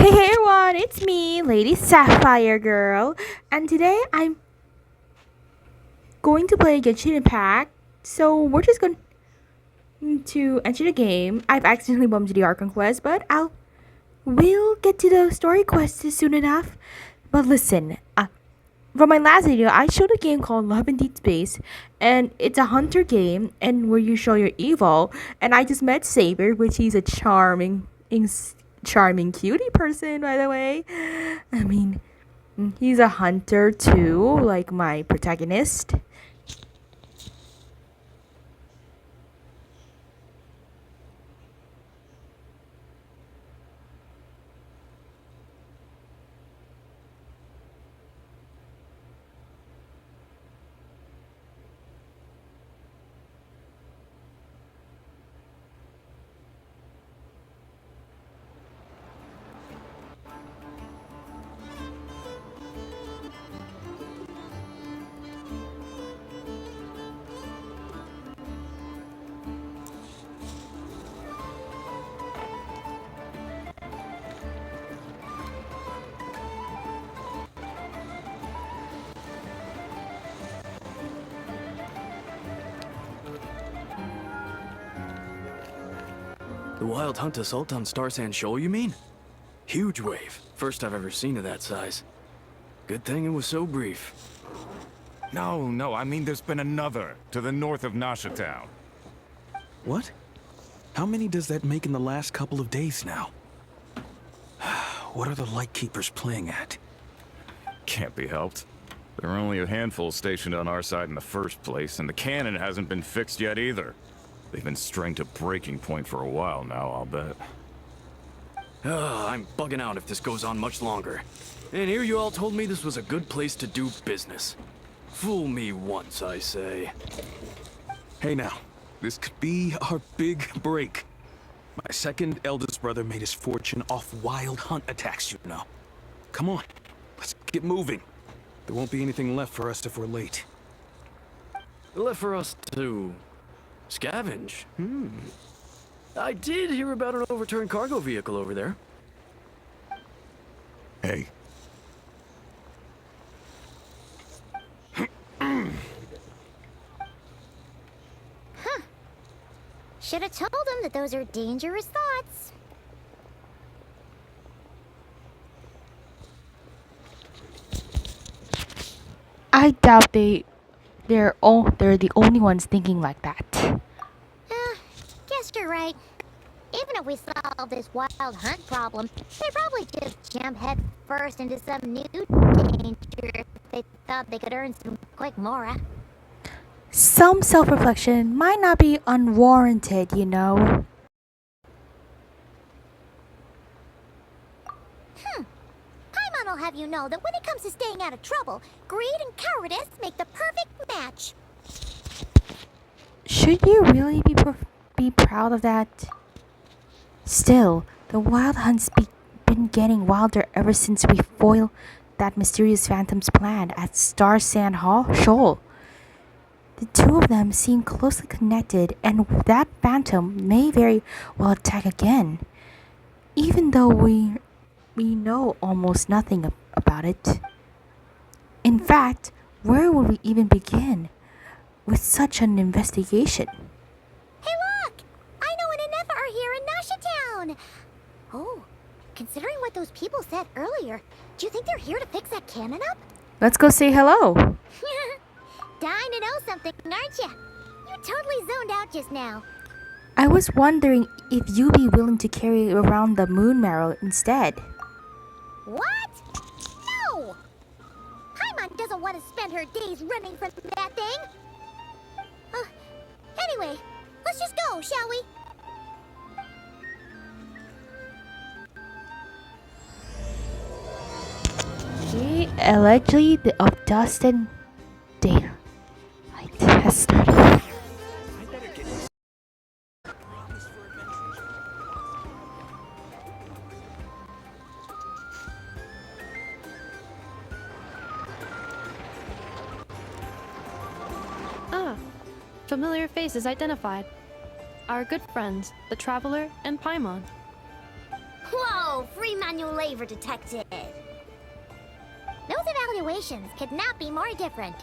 Hey everyone, it's me, Lady Sapphire Girl, and today I'm going to play Genshin Impact. So we're just going to enter the game. I've accidentally bumped to the Archon quest, but we'll get to the story quest soon enough. But listen, for my last video, I showed a game called Love and Deep Space, and it's a hunter game, and where you show your evil. And I just met Saber, which he's a charming cutie person, by the way. I mean, he's a hunter too, like my protagonist. The Wild Hunt assault on Star Sand Shoal, you mean? Huge wave. First I've ever seen of that size. Good thing it was so brief. No, I mean there's been another to the north of Nasha Town. What? How many does that make in the last couple of days now? What are the Lightkeepers playing at? Can't be helped. There are only a handful stationed on our side in the first place, and the cannon hasn't been fixed yet either. They've been strained to breaking point for a while now, I'll bet. I'm bugging out if this goes on much longer. And here you all told me this was a good place to do business. Fool me once, I say. Hey now, this could be our big break. My second eldest brother made his fortune off wild hunt attacks, you know. Come on, let's get moving. There won't be anything left for us if we're late. Left for us to scavenge. I did hear about an overturned cargo vehicle over there. Hey. Should have told him that those are dangerous thoughts. I doubt they're the only ones thinking like that. Guess you're right. Even if we solve this wild hunt problem, they'd probably just jump head first into some new danger if they thought they could earn some quick mora. Some self-reflection might not be unwarranted, you know. Paimon will have you know that when it comes to staying out of trouble, greed and cowardice make the perfect match. Should you really be proud of that? Still, the wild hunt's been getting wilder ever since we foiled that mysterious phantom's plan at Star Sand Shoal. The two of them seem closely connected, and that phantom may very well attack again, even though we know almost nothing about it. In fact, where would we even begin with such an investigation? Hey look! I know and Anefa are here in Nasha Town! Oh, considering what those people said earlier, do you think they're here to fix that cannon up? Let's go say hello. Dying to know something, aren't you? You totally zoned out just now. I was wondering if you'd be willing to carry around the moon marrow instead. What? No! Paimon doesn't want to spend her days running from that thing. Anyway, let's just go, shall we? Allegedly, the of dust and daylight has started. Ah, familiar faces identified. Our good friends, the Traveler and Paimon. Whoa! Bingo! Free manual labor detected. Those evaluations could not be more different.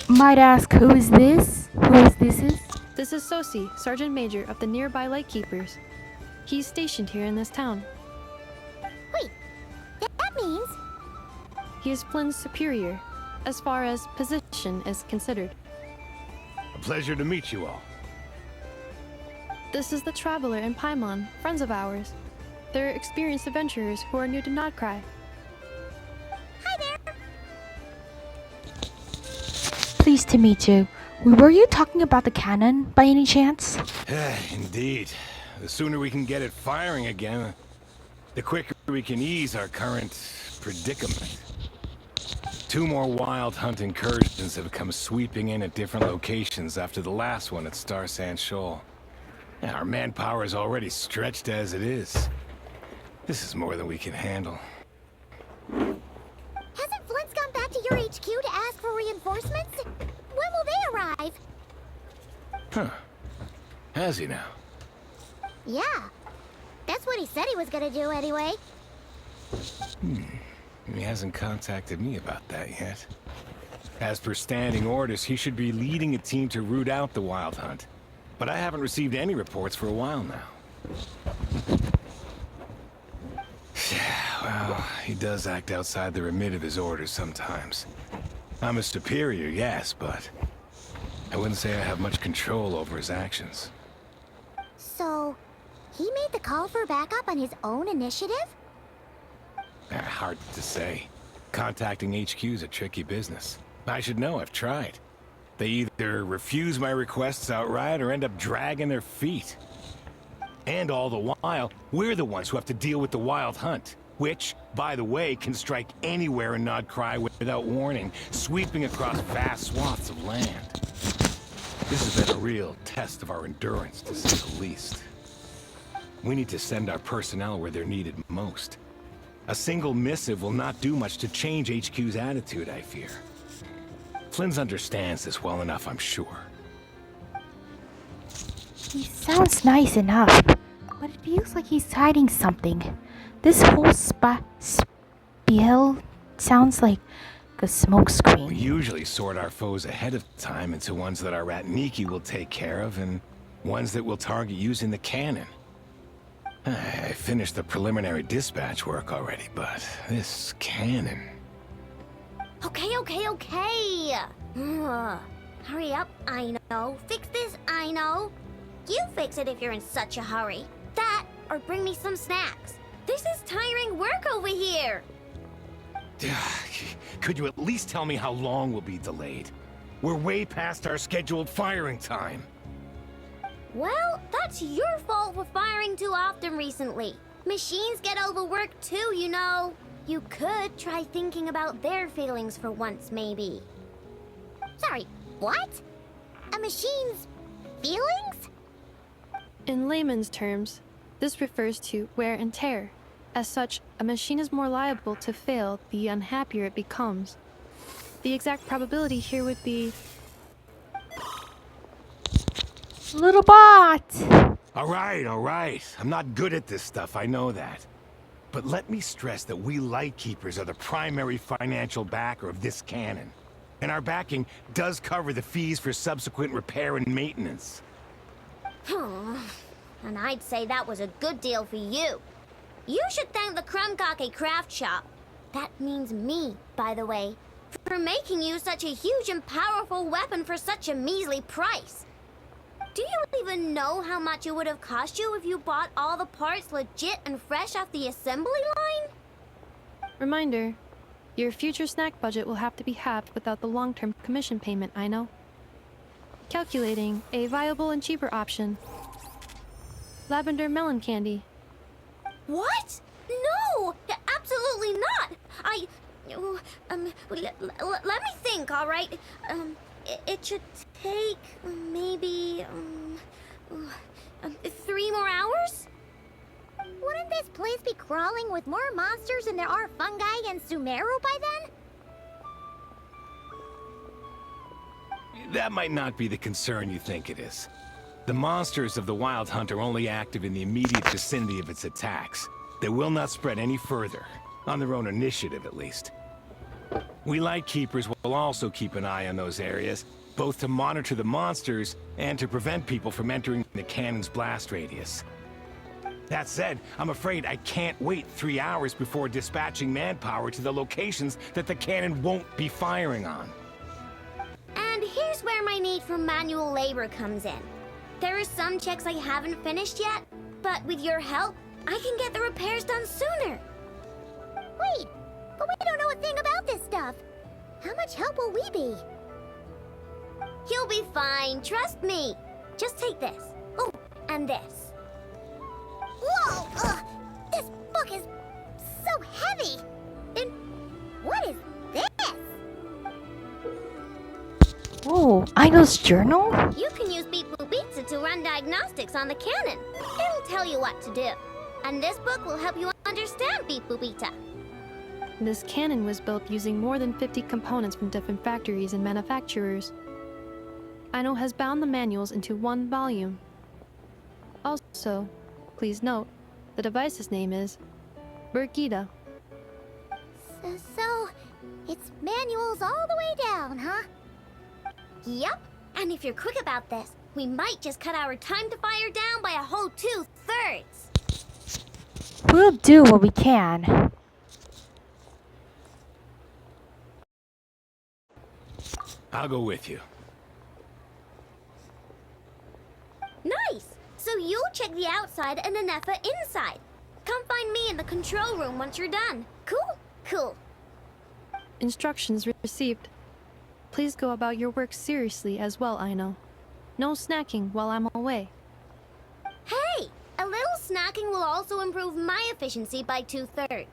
Might ask, who is this? Who is this is? This is Sosi, Sergeant Major of the nearby Lightkeepers. He's stationed here in this town. Wait, that means... He is Flynn's superior, as far as position is considered. A pleasure to meet you all. This is the Traveler and Paimon, friends of ours. They're experienced adventurers who are new to Nod-krai. Hi there! Pleased to meet you. Were you talking about the cannon by any chance? Indeed. The sooner we can get it firing again, the quicker we can ease our current predicament. 2 more wild hunt incursions have come sweeping in at different locations after the last one at Star Sand Shoal. And our manpower is already stretched as it is. This is more than we can handle. Hasn't Flint's gone back to your HQ to ask for reinforcements? When will they arrive? Huh. Has he now? Yeah. That's what he said he was gonna do anyway. He hasn't contacted me about that yet. As per standing orders, he should be leading a team to root out the wild hunt. But I haven't received any reports for a while now. Well, he does act outside the remit of his orders sometimes. I'm a superior, yes, but I wouldn't say I have much control over his actions. So, he made the call for backup on his own initiative? Hard to say. Contacting HQ is a tricky business. I should know, I've tried. They either refuse my requests outright or end up dragging their feet. And all the while, we're the ones who have to deal with the wild hunt. Which, by the way, can strike anywhere in Nod-krai without warning, sweeping across vast swaths of land. This has been a real test of our endurance, to say the least. We need to send our personnel where they're needed most. A single missive will not do much to change HQ's attitude, I fear. Flynn's understands this well enough, I'm sure. He sounds nice enough, but it feels like he's hiding something. This whole spiel sounds like a We smokescreen. usually sort our foes ahead of time into ones that our rat Nikki will take care of and ones that we'll target using the cannon. I finished the preliminary dispatch work already, but this cannon... Okay. Hurry up, I know. Fix this, I know. You fix it if you're in such a hurry. That, or bring me some snacks. This is tiring work over here. Could you at least tell me how long we'll be delayed? We're way past our scheduled firing time. Well, that's your fault for firing too often recently. Machines get overworked too, you know. You could try thinking about their feelings for once, maybe. Sorry, what? A machine's feelings? In layman's terms, this refers to wear and tear. As such, a machine is more liable to fail the unhappier it becomes. The exact probability here would be... Little bot! All right. I'm not good at this stuff, I know that. But let me stress that we Lightkeepers are the primary financial backer of this cannon. And our backing does cover the fees for subsequent repair and maintenance. And I'd say that was a good deal for you. You should thank the Krumkake craft shop. That means me, by the way, for making you such a huge and powerful weapon for such a measly price. Do you even know how much it would have cost you if you bought all the parts legit and fresh off the assembly line? Reminder, your future snack budget will have to be halved without the long-term commission payment, I know. Calculating a viable and cheaper option. Lavender melon candy. What? No! Absolutely not! Let me think, all right? It should take maybe 3 more hours? Wouldn't this place be crawling with more monsters than there are fungi and Sumeru by then? That might not be the concern you think it is. The monsters of the Wild Hunt are only active in the immediate vicinity of its attacks. They will not spread any further, on their own initiative at least. We Lightkeepers will also keep an eye on those areas, both to monitor the monsters and to prevent people from entering the cannon's blast radius. That said, I'm afraid I can't wait 3 hours before dispatching manpower to the locations that the cannon won't be firing on. And here's where my need for manual labor comes in. There are some checks I haven't finished yet, but with your help, I can get the repairs done sooner. Wait, but we don't know a thing about this stuff. How much help will we be? You'll be fine, trust me. Just take this. Oh, and this. Whoa! This book is so heavy! And what is this? Oh, Aino's journal? You can use Beep Boop Pizza to run diagnostics on the cannon. It'll tell you what to do. And this book will help you understand Beep Boop Pizza. This cannon was built using more than 50 components from different factories and manufacturers. Aino has bound the manuals into one volume. Also, please note, the device's name is Birgitta. So, it's manuals all the way down, huh? Yup. And if you're quick about this, we might just cut our time to fire down by a whole 2/3. We'll do what we can. I'll go with you. Nice! So you'll check the outside and Anefa inside. Come find me in the control room once you're done. Cool? Cool. Instructions received. Please go about your work seriously as well, Aino. No snacking while I'm away. Hey! A little snacking will also improve my efficiency by 2/3.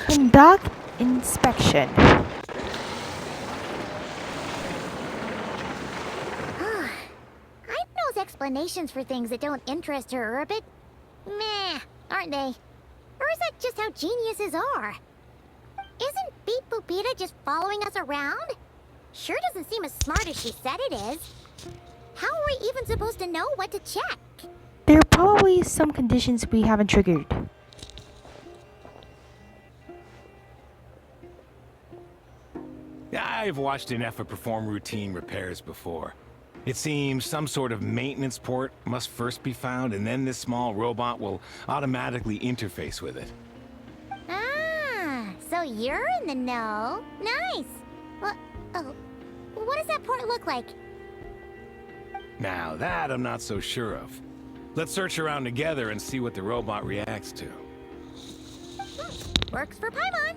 Conduct inspection. Those explanations for things that don't interest her are a bit meh, aren't they? Or is that just how geniuses are? Isn't Beep Boopita just following us around? Sure doesn't seem as smart as she said it is. How are we even supposed to know what to check? There are probably some conditions we haven't triggered. I've watched Anefa perform routine repairs before. It seems some sort of maintenance port must first be found, and then this small robot will automatically interface with it. Ah, so you're in the know. Nice. What does that port look like? Now that I'm not so sure of. Let's search around together and see what the robot reacts to. Works for Paimon.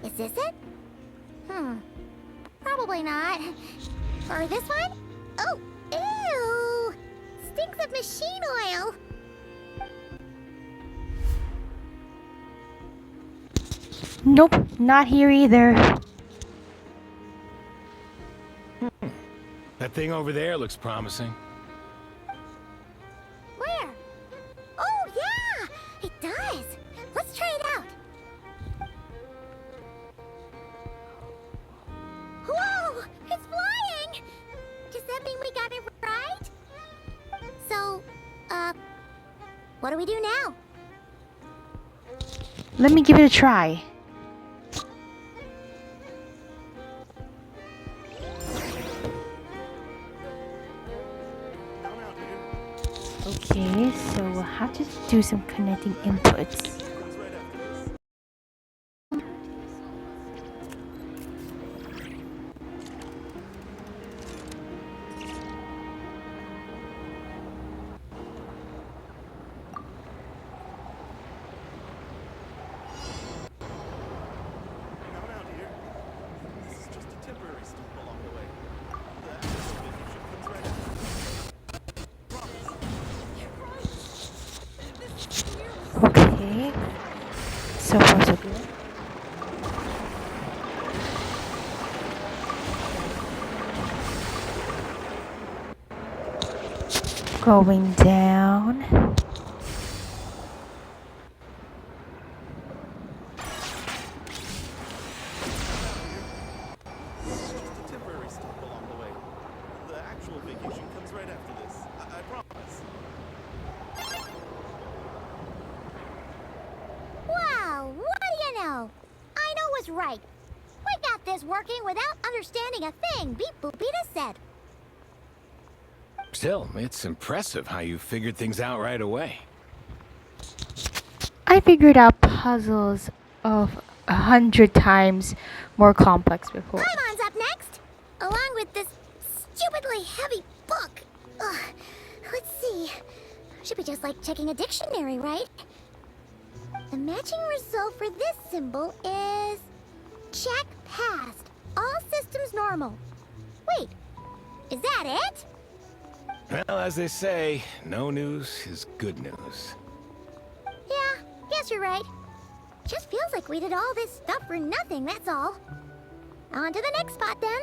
Is this it? Probably not. Or this one? Oh, ew! Stinks of machine oil. Nope, not here either. That thing over there looks promising. Where? Oh, yeah! It does. Let's try it out. Whoa! It's flying! Does that mean we got it right? So, what do we do now? Let me give it a try. Okay, so we'll have to do some connecting inputs. Okay, so far so good. Going down. right. We got this working without understanding a thing, Beep Boopita said. Still, it's impressive how you figured things out right away. I figured out puzzles of 100 times more complex before. Paimon's up next, along with this stupidly heavy book. Ugh. Let's see. Should be just like checking a dictionary, right? The matching result for this symbol is... check passed. All systems normal. Wait, is that it? Well, as they say, no news is good news. Yeah, guess you're right. Just feels like we did all this stuff for nothing, that's all. On to the next spot, then.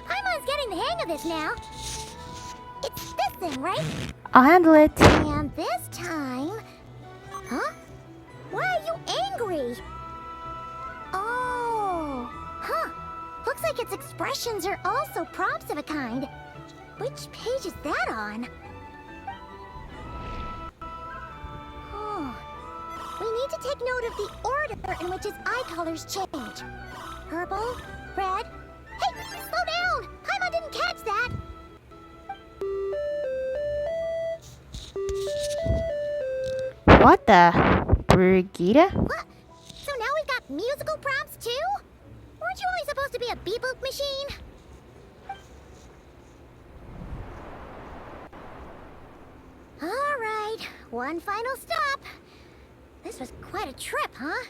Paimon's getting the hang of this now. It's this thing, right? I'll handle it. And this time... Huh? Why are you angry? Oh... Huh. Looks like its expressions are also prompts of a kind. Which page is that on? Oh... We need to take note of the order in which its eye colors change. Purple, red... Hey! Slow down! Paimon didn't catch that! What the? Brigida? What? So now we've got musical prompts too? Weren't you only supposed to be a beep-boop machine? Alright, one final stop. This was quite a trip, huh?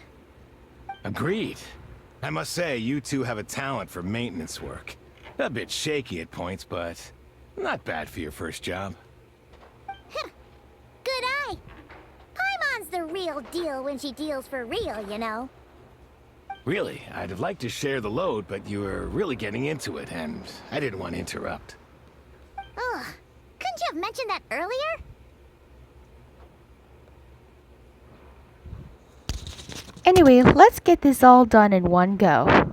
Agreed. I must say, you two have a talent for maintenance work. A bit shaky at points, but not bad for your first job. Heh. Good eye. Paimon's the real deal when she deals for real, you know. Really, I'd have liked to share the load, but you were really getting into it, and I didn't want to interrupt. Ugh. Couldn't you have mentioned that earlier? Anyway, let's get this all done in one go.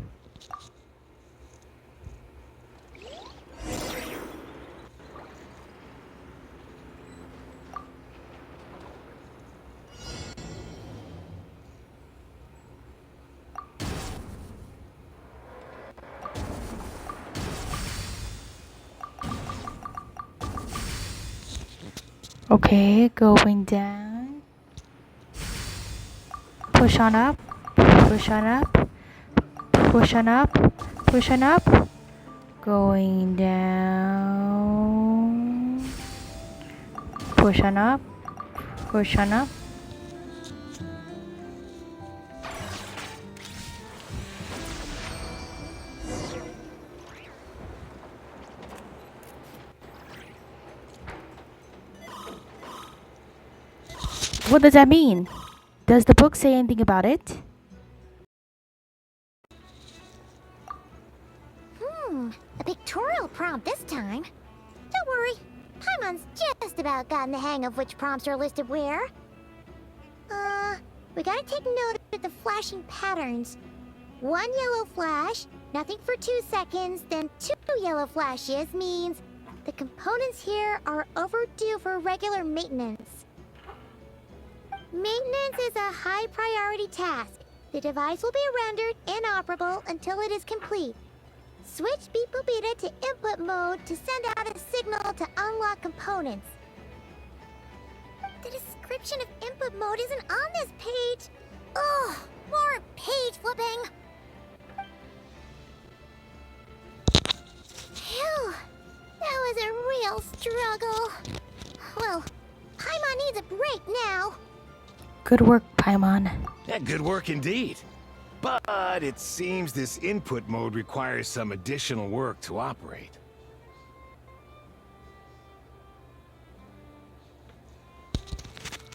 Okay, going down. Push on up, push on up, push on up, push on up. Going down. Push on up, push on up. What does that mean? Does the book say anything about it? A pictorial prompt this time. Don't worry, Paimon's just about gotten the hang of which prompts are listed where. We gotta take note of the flashing patterns. One yellow flash, nothing for 2 seconds, then 2 yellow flashes means the components here are overdue for regular maintenance. Maintenance is a high priority task. The device will be rendered inoperable until it is complete. Switch Beep Boopita to input mode to send out a signal to unlock components. The description of input mode isn't on this page. Ugh, more page flipping. Phew, that was a real struggle. Well, Paimon needs a break now. Good work, Paimon. Yeah, good work indeed. But it seems this input mode requires some additional work to operate.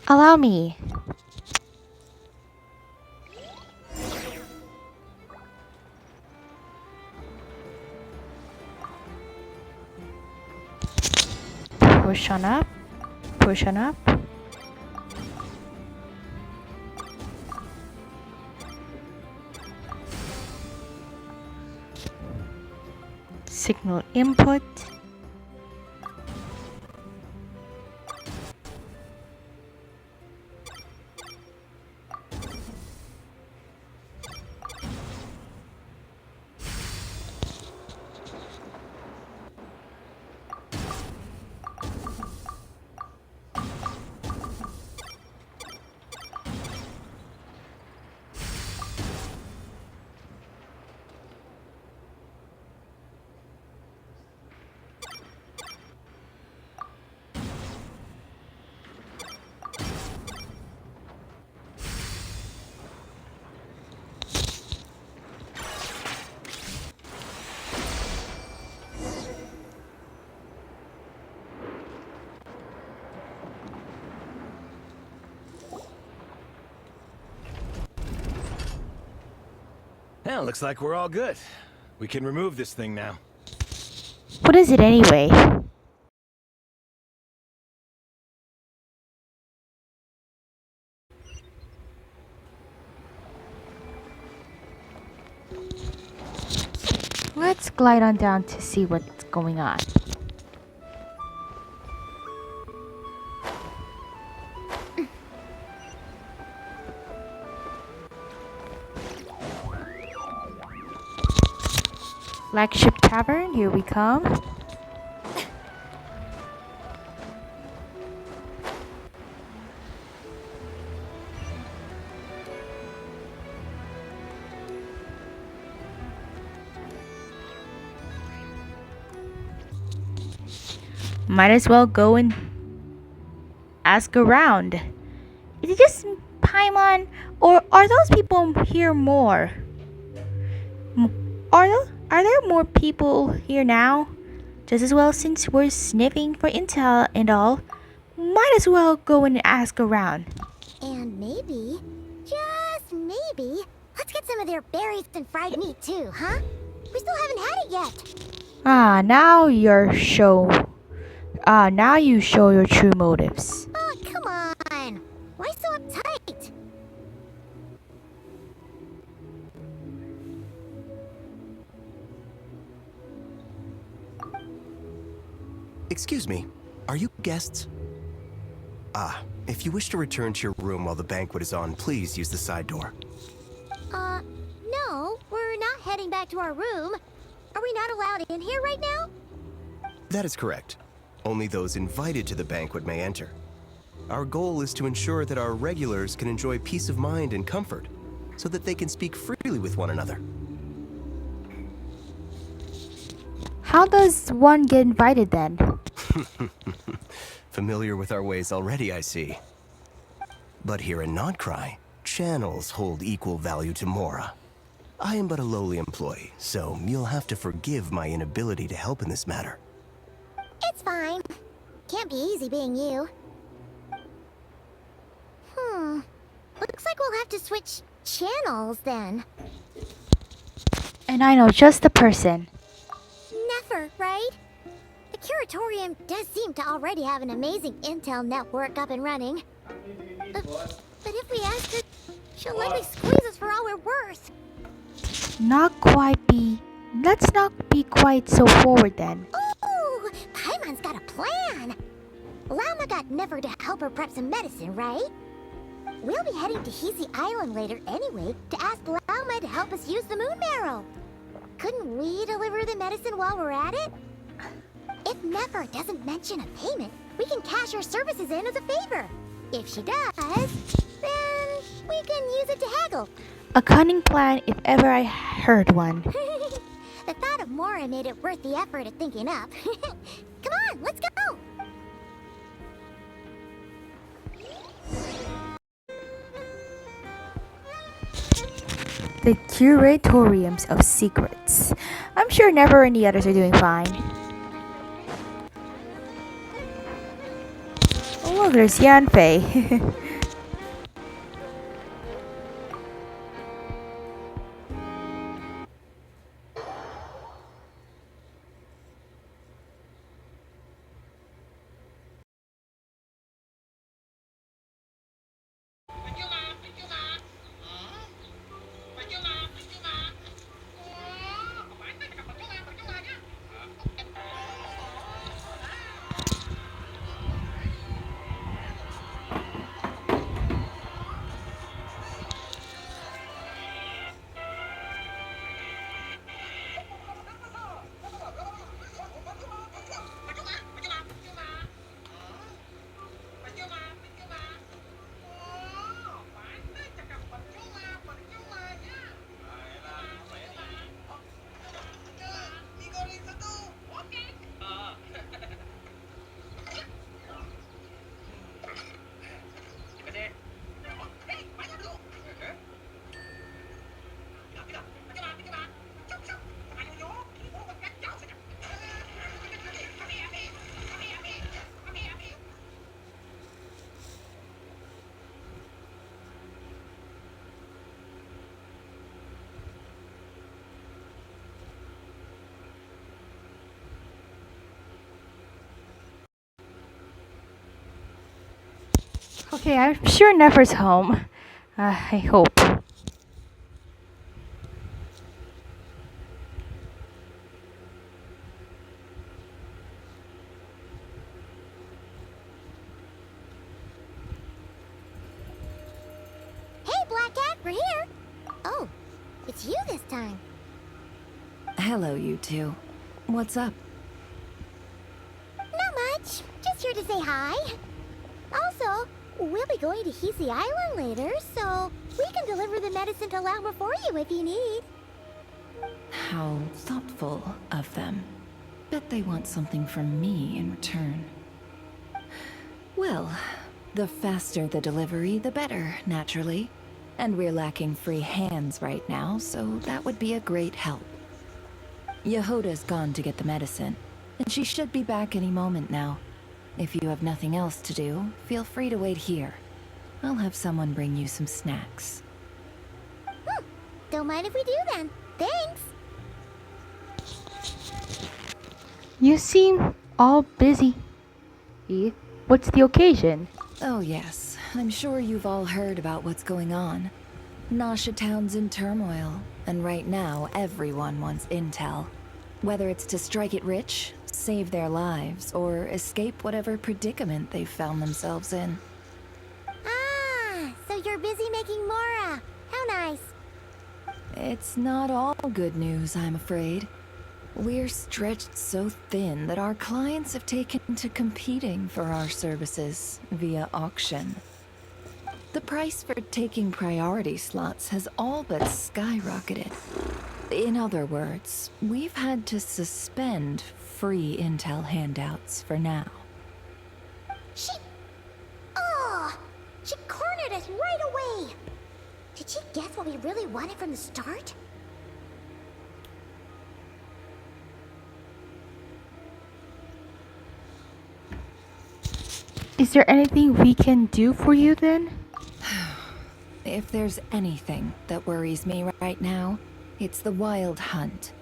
Allow me. Push on up. Push on up. Signal input. Well, looks like we're all good. We can remove this thing now. What is it anyway? Let's glide on down to see what's going on. Flagship Tavern, here we come. Might as well go and ask around. Is it just Paimon, or are those people here more? Are there more people here now? Just as well, since we're sniffing for intel and all, might as well go and ask around. And maybe, just maybe, let's get some of their berries and fried meat too, huh? We still haven't had it yet. Now you show your true motives. Oh, come on. Why so uptight? Excuse me, are you guests? If you wish to return to your room while the banquet is on, please use the side door. No, we're not heading back to our room. Are we not allowed in here right now? That is correct. Only those invited to the banquet may enter. Our goal is to ensure that our regulars can enjoy peace of mind and comfort, so that they can speak freely with one another. How does one get invited then? Familiar with our ways already, I see. But here in Nod-krai, channels hold equal value to Mora. I am but a lowly employee, so you'll have to forgive my inability to help in this matter. It's fine. Can't be easy being you. Looks like we'll have to switch channels then. And I know just the person. Never, right? The Curatorium does seem to already have an amazing intel network up and running. But if we ask her, she'll likely squeeze us for all we're worth. Let's not be quite so forward then. Ooh, Paimon's got a plan. Llama got Never to help her prep some medicine, right? We'll be heading to Hezi Island later anyway to ask Llama to help us use the moon marrow. Couldn't we deliver the medicine while we're at it? If Never doesn't mention a payment, we can cash her services in as a favor. If she does, then we can use it to haggle. A cunning plan if ever I heard one. The thought of Mora made it worth the effort of thinking up. Come on, let's go! The Curatoriums of Secrets. I'm sure Never and the others are doing fine. Oh, look, there's Yanfei. Okay, I'm sure Nefer's home. I hope. Hey, Black Cat, we're here. Oh, it's you this time. Hello, you two. What's up? Not much. Just here to say hi. Also, we'll be going to Hisi Island later, so we can deliver the medicine to Lauma for you if you need. How thoughtful of them. Bet they want something from me in return. Well, the faster the delivery, the better, naturally. And we're lacking free hands right now, so that would be a great help. Yehoda's gone to get the medicine, and she should be back any moment now. If you have nothing else to do, feel free to wait here. I'll have someone bring you some snacks. Don't mind if we do then. Thanks. You seem all busy. What's the occasion? Oh yes, I'm sure you've all heard about what's going on. Nasha Town's in turmoil, and right now everyone wants intel. Whether it's to strike it rich, save their lives, or escape whatever predicament they've found themselves in. Ah, so you're busy making Mora. How nice. It's not all good news, I'm afraid. We're stretched so thin that our clients have taken to competing for our services via auction. The price for taking priority slots has all but skyrocketed. In other words, we've had to suspend free intel handouts for now. She cornered us right away. Did she guess what we really wanted from the start? Is there anything we can do for you then? If there's anything that worries me right now, it's the wild hunt.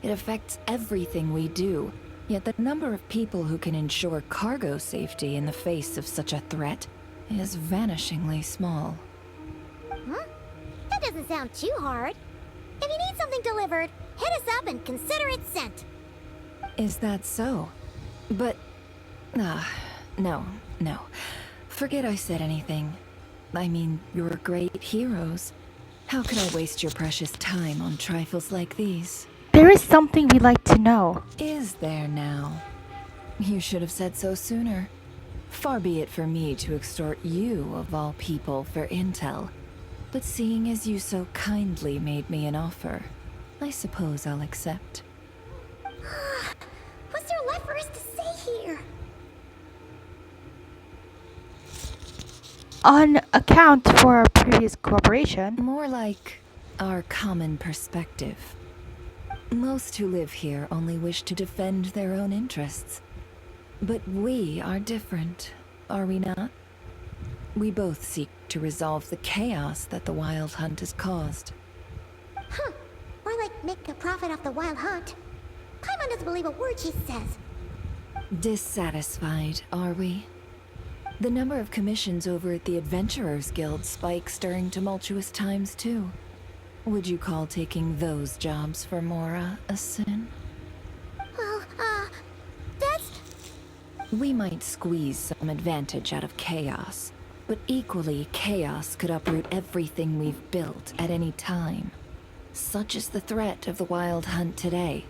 It affects everything we do, yet the number of people who can ensure cargo safety in the face of such a threat is vanishingly small. Huh? That doesn't sound too hard. If you need something delivered, hit us up and consider it sent. Is that so? But... no. Forget I said anything. I mean, you're great heroes. How could I waste your precious time on trifles like these? There is something we'd like to know. Is there now? You should have said so sooner. Far be it for me to extort you, of all people, for intel. But seeing as you so kindly made me an offer, I suppose I'll accept. What's there left for us to say here? On account for our previous cooperation. More like our common perspective. Most who live here only wish to defend their own interests. But we are different, are we not? We both seek to resolve the chaos that the Wild Hunt has caused. Huh. More like make a profit off the Wild Hunt. Paimon doesn't believe a word she says. Dissatisfied, are we? The number of commissions over at the Adventurers Guild spikes during tumultuous times, too. Would you call taking those jobs for Mora a sin? Well, that's... We might squeeze some advantage out of chaos, but equally, chaos could uproot everything we've built at any time. Such is the threat of the Wild Hunt today.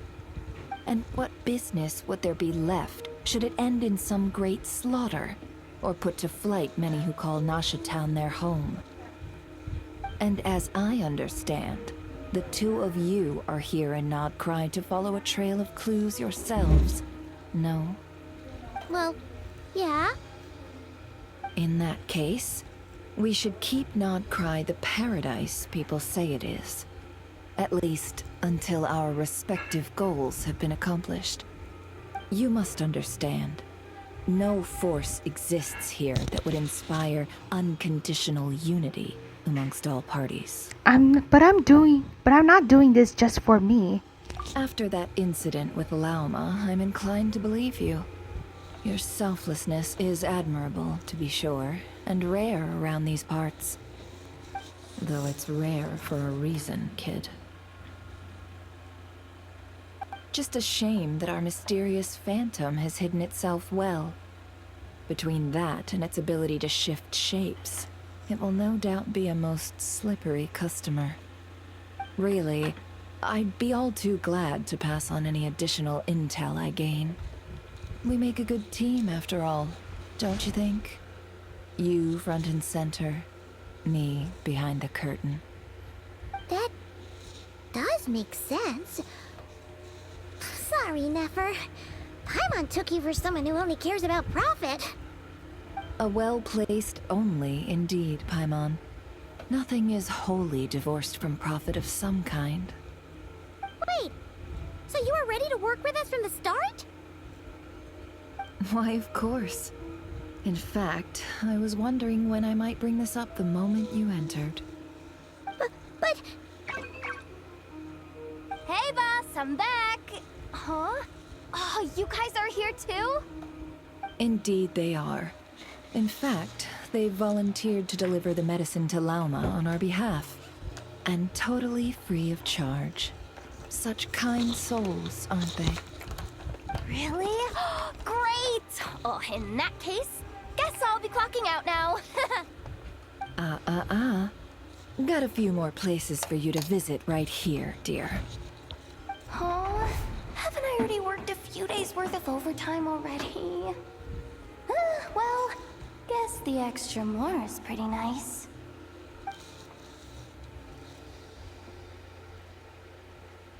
And what business would there be left should it end in some great slaughter, or put to flight many who call Nasha Town their home? And as I understand, the two of you are here in Nod-krai to follow a trail of clues yourselves, no? Well, yeah. In that case, we should keep Nod-krai the paradise people say it is. At least, until our respective goals have been accomplished. You must understand, no force exists here that would inspire unconditional unity amongst all parties. But I'm not doing this just for me. After that incident with Lauma, I'm inclined to believe you. Your selflessness is admirable, to be sure, and rare around these parts. Though it's rare for a reason, kid. Just a shame that our mysterious phantom has hidden itself well. Between that and its ability to shift shapes, it will no doubt be a most slippery customer. Really, I'd be all too glad to pass on any additional intel I gain. We make a good team, after all, don't you think? You front and center, me behind the curtain. That does make sense. Sorry, Nefer. Paimon took you for someone who only cares about profit. A well-placed only, indeed, Paimon. Nothing is wholly divorced from profit of some kind. Wait, so you were ready to work with us from the start? Why, of course. In fact, I was wondering when I might bring this up the moment you entered. But... Hey, boss, I'm back. Huh? Oh, you guys are here too? Indeed they are. In fact, they've volunteered to deliver the medicine to Lauma on our behalf. And totally free of charge. Such kind souls, aren't they? Really? Great! Oh, in that case, guess I'll be clocking out now. Got a few more places for you to visit right here, dear. Huh? Haven't I already worked a few days worth of overtime already? Well, guess the extra more is pretty nice.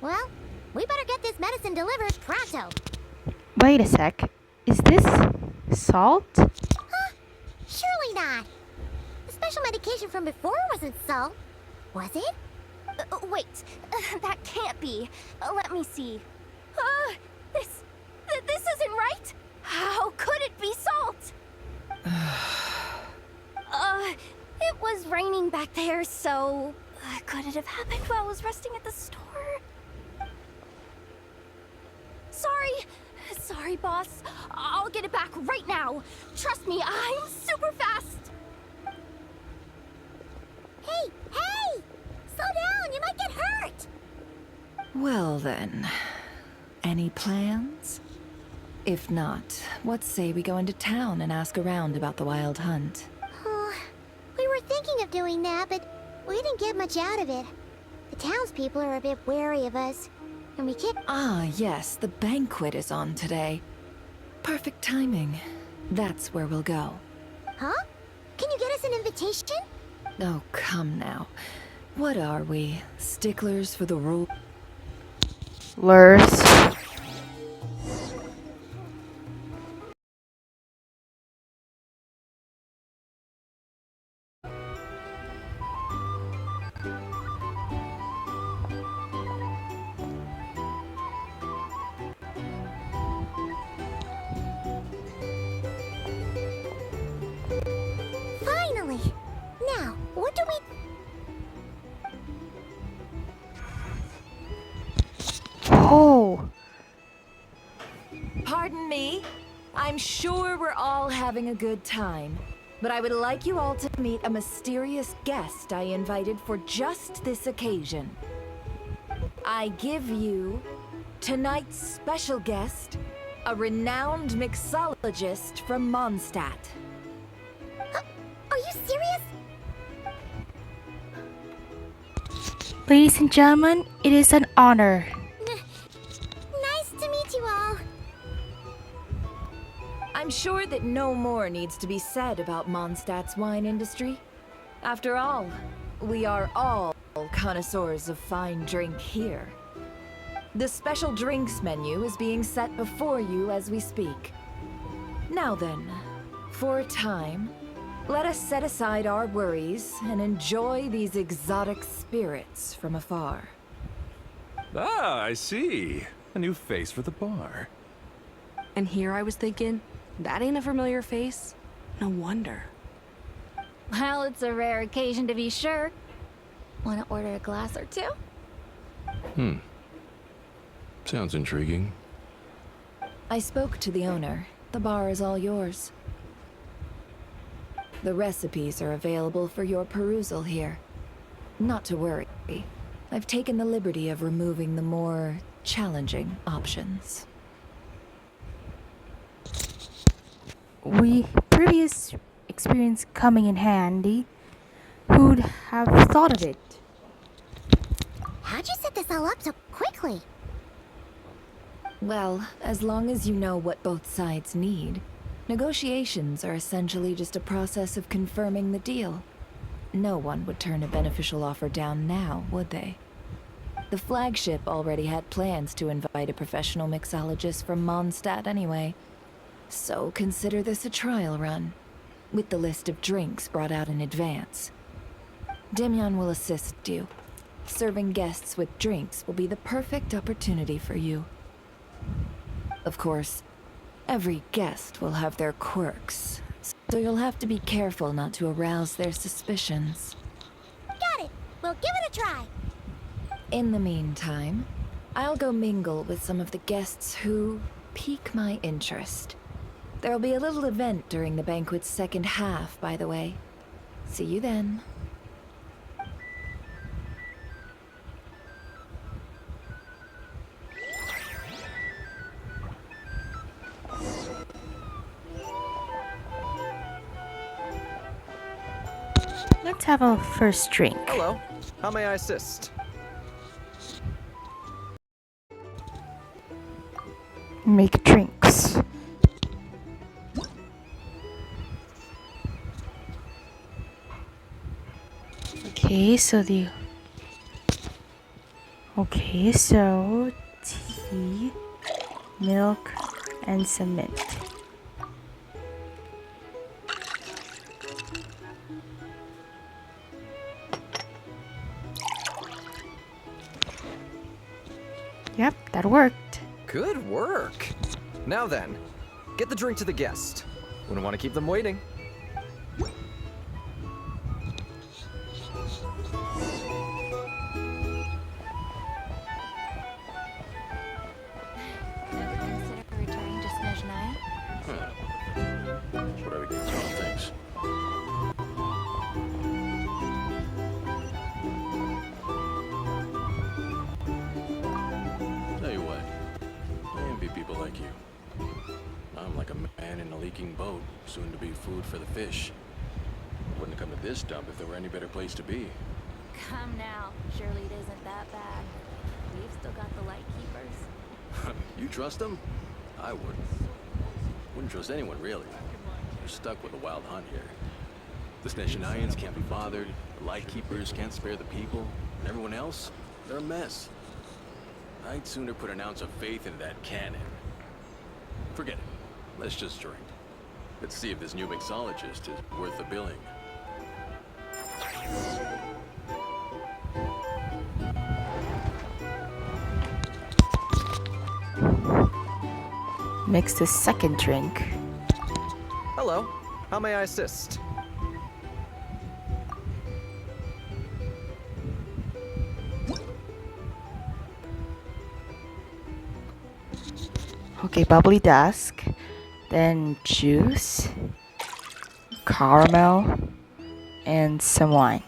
Well, we better get this medicine delivered pronto. Wait a sec. Is this salt? Huh? Surely not. The special medication from before wasn't salt, was it? Wait, that can't be. Let me see. This isn't right. How could it be salt? It was raining back there, so could it have happened while I was resting at the store? Sorry, boss. I'll get it back right now. Trust me, I'm super fast. Hey! Slow down, you might get hurt! Well then, any plans? If not, what say we go into town and ask around about the wild hunt? We were thinking of doing that, but we didn't get much out of it. The townspeople are a bit wary of us, and we can't... Ah, yes, the banquet is on today. Perfect timing. That's where we'll go. Huh? Can you get us an invitation? Oh, come now. What are we? Sticklers for the rule? Lurs. Finally! Now, what do we... Oh! Pardon me. I'm sure we're all having a good time, but I would like you all to meet a mysterious guest I invited for just this occasion. I give you tonight's special guest, a renowned mixologist from Mondstadt. Are you serious? Ladies and gentlemen, it is an honor. Nice to meet you all. I'm sure that no more needs to be said about Mondstadt's wine industry. After all, we are all connoisseurs of fine drink here. The special drinks menu is being set before you as we speak. Now then, for a time, let us set aside our worries and enjoy these exotic spirits from afar. Ah, I see. A new face for the bar. And here I was thinking, that ain't a familiar face. No wonder. Well, it's a rare occasion to be sure. Want to order a glass or two? Sounds intriguing. I spoke to the owner. the bar is all yours. The recipes are available for your perusal here. Not to worry, I've taken the liberty of removing the more challenging options. We previous experience coming in handy. Who'd have thought of it? How'd you set this all up so quickly? Well, as long as you know what both sides need, negotiations are essentially just a process of confirming the deal. No one would turn a beneficial offer down now, would they? The flagship already had plans to invite a professional mixologist from Mondstadt anyway. So consider this a trial run, with the list of drinks brought out in advance. Demyon will assist you. Serving guests with drinks will be the perfect opportunity for you. Of course, every guest will have their quirks, so you'll have to be careful not to arouse their suspicions. Got it! We'll give it a try! In the meantime, I'll go mingle with some of the guests who pique my interest. There'll be a little event during the banquet's second half, by the way. See you then. Let's have a first drink. Hello. How may I assist? Make drinks. Okay, so tea, milk, and some mint. Yep, that worked. Good work. Now then, get the drink to the guest. Wouldn't want to keep them waiting. Ever consider returning to Snezhnaya? Whatever you tell things. Tell you what, I envy people like you. I'm like a man in a leaking boat, soon to be food for the fish. Wouldn't have come to this dump if there were any better place to be. Come now. Surely it isn't that bad. We've still got the light keepers. You trust them? I wouldn't. Wouldn't trust anyone, really. You're stuck with a wild hunt here. The Snezhnayans can't be bothered, the Lightkeepers can't spare the people, and everyone else, they're a mess. I'd sooner put an ounce of faith into that cannon. Forget it. Let's just drink. Let's see if this new mixologist is worth the billing. Mix the second drink. Hello. How may I assist? Okay, bubbly dusk, then juice, caramel, and some wine.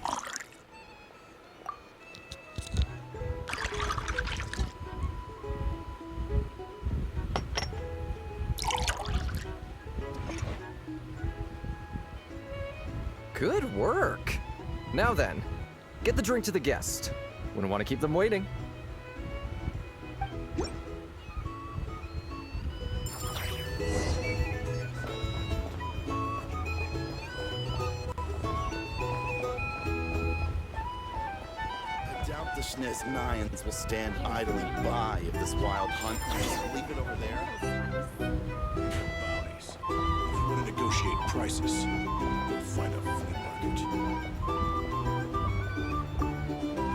Good work. Now then, get the drink to the guest. Wouldn't want to keep them waiting. I doubt the Snezhnayans will stand idly by if this wild hunt. Just leave it over there. Bounties. If you want to negotiate prices, go find a flea market.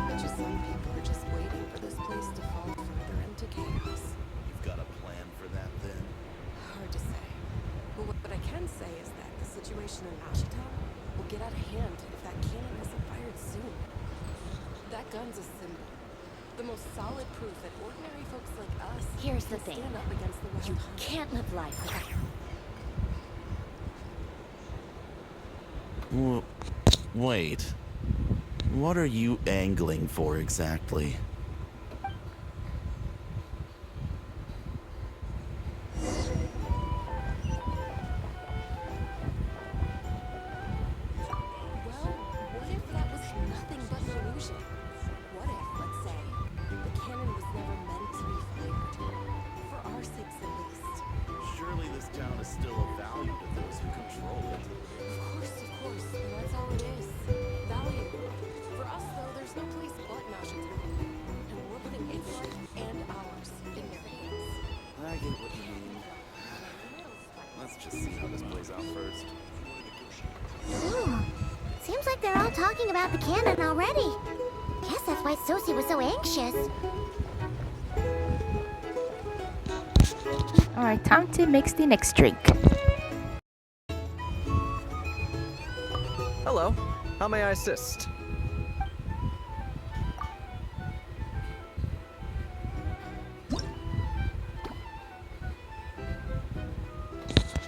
Bet you some people are just waiting for this place to fall further into chaos. You've got a plan for that then? Hard to say. But what I can say is that the situation in Ashtown will get out of hand if that cannon isn't fired soon. That gun's a symbol. The most solid proof that ordinary folks like us Here's the can thing. stand up against the wild You hunt. can't live life without... Wait. What are you angling for exactly? Well, what if that was nothing but an illusion? What if, let's say, the cannon was never meant to be fired? For our sakes, at least. Surely this town is still of value to those who control it. Of course, and that's all it is. Value. For us, though, there's no place but Nashaton. And we're putting its life and ours in their hands. I get what you mean. Let's just see how this plays out first. Ooh, seems like they're all talking about the cannon already. Guess that's why Sosie was so anxious. Alright, time to mix the next drink. Hello. How may I assist?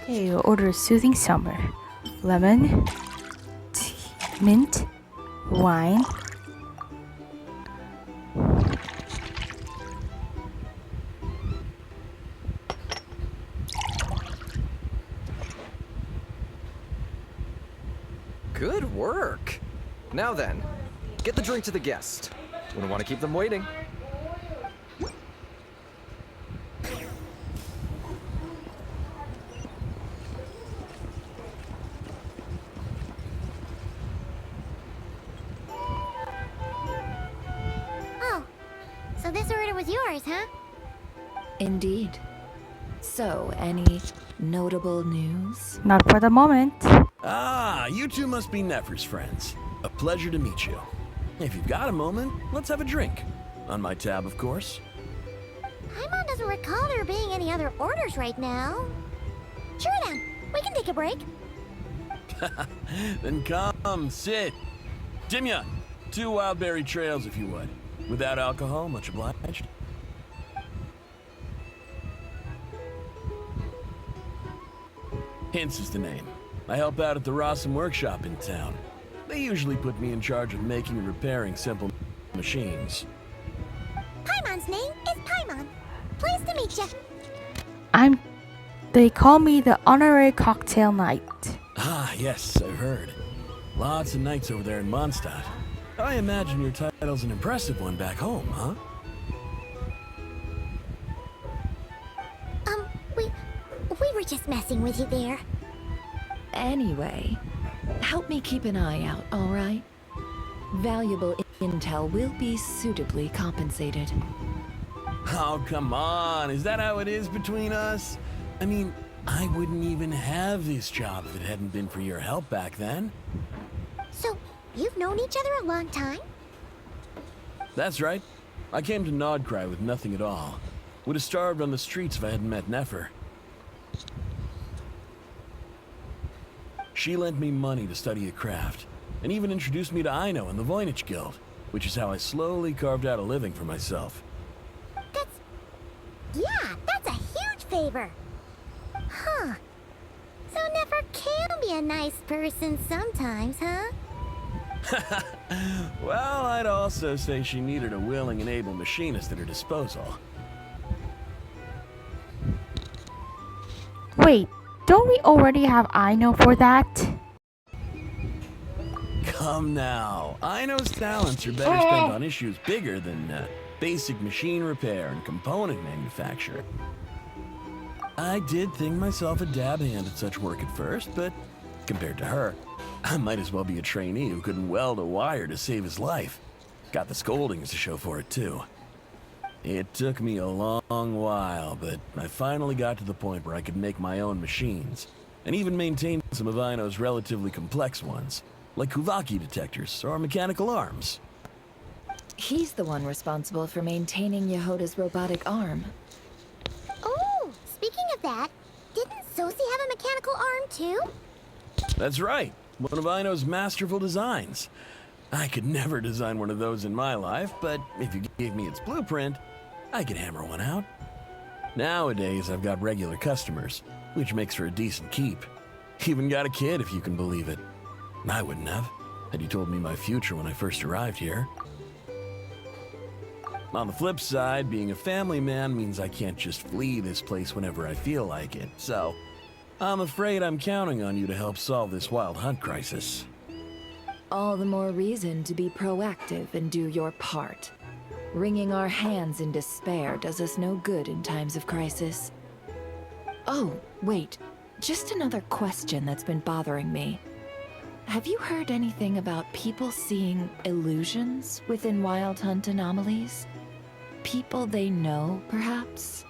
Okay, you order soothing summer. Lemon, tea, mint, wine. Good work. Now then, get the drink to the guest. Wouldn't want to keep them waiting. Oh, so this order was yours, huh? Indeed. So, any notable news? Not for the moment. Ah, you two must be Nefer's friends. A pleasure to meet you. If you've got a moment, let's have a drink. On my tab, of course. Paimon doesn't recall there being any other orders right now. Sure then, we can take a break. Then come, sit. Dimya, 2 wildberry trails if you would. Without alcohol, much obliged. Hints is the name. I help out at the Rossum workshop in town. They usually put me in charge of making and repairing simple machines. Paimon's name is Paimon. Pleased to meet you. They call me the honorary cocktail knight. Ah, yes, I've heard. Lots of nights over there in Mondstadt. I imagine your title's an impressive one back home, huh? We were just messing with you there. Anyway, help me keep an eye out, alright? Valuable intel will be suitably compensated. Oh, come on. Is that how it is between us? I mean, I wouldn't even have this job if it hadn't been for your help back then. So, you've known each other a long time? That's right. I came to Nod-krai with nothing at all. Would have starved on the streets if I hadn't met Nefer. She lent me money to study a craft, and even introduced me to Aino and the Voynich Guild, which is how I slowly carved out a living for myself. That's a huge favor. Huh. So Nefer can be a nice person sometimes, huh? Well, I'd also say she needed a willing and able machinist at her disposal. Wait, don't we already have Aino for that? Come now. Aino's talents are better spent on issues bigger than basic machine repair and component manufacture. I did think myself a dab hand at such work at first, but compared to her, I might as well be a trainee who couldn't weld a wire to save his life. Got the scoldings to show for it, too. It took me a long while, but I finally got to the point where I could make my own machines, and even maintain some of Aino's relatively complex ones, like Kuvaki detectors or mechanical arms. He's the one responsible for maintaining Yehoda's robotic arm. Oh, speaking of that, didn't Sosie have a mechanical arm too? That's right, one of Aino's masterful designs. I could never design one of those in my life, but if you gave me its blueprint, I could hammer one out. Nowadays, I've got regular customers, which makes for a decent keep. Even got a kid, if you can believe it. I wouldn't have, had you told me my future when I first arrived here. On the flip side, being a family man means I can't just flee this place whenever I feel like it, so I'm afraid I'm counting on you to help solve this wild hunt crisis. All the more reason to be proactive and do your part. Wringing our hands in despair does us no good in times of crisis. Oh, wait. Just another question that's been bothering me. Have you heard anything about people seeing illusions within Wild Hunt anomalies? People they know, perhaps?